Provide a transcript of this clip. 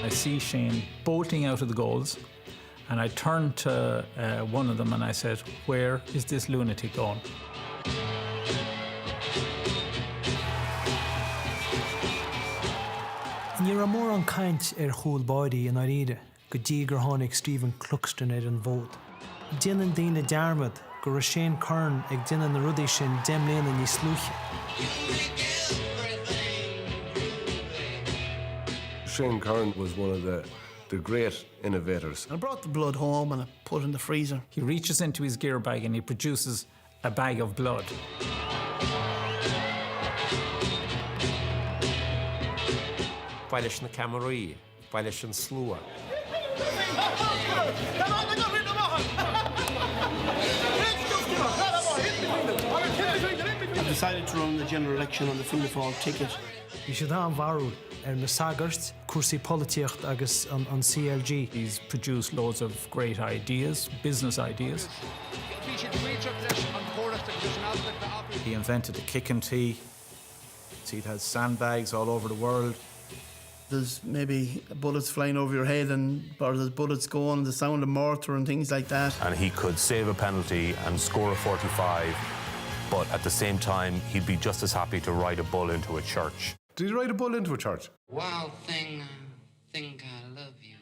I see Shane bolting out of the goals, and I turned to one of them and I said, "Where is this lunatic going?" Níor a mór an caint chúil báidí in áiríre go dtí gur tháinig Stephen Cluxton an bhód. Déanann daoine dearmad gur raibh Shane Kern ag déanann na rudaí sin déimléana níos slúithe. Shane Kern was one of the great innovators. I brought the blood home and I put it in the freezer. He reaches into his gear bag and he produces a bag of blood. Baileis na Camarí, baileis an slua. I decided to run the general election on the Fianna Fáil ticket. Bhí sé dá an bharúil na sagart, cuasaí políteacht agus an CLG. He's produced loads of great ideas, business ideas. He invented the kicking tea. It has sandbags all over the world. There's maybe bullets flying over your head or there's bullets going, the sound of mortar and things like that. And he could save a penalty and score a 45, but at the same time, he'd be just as happy to ride a bull into a church. Did he ride a bull into a church? Wild thing, I think I love you.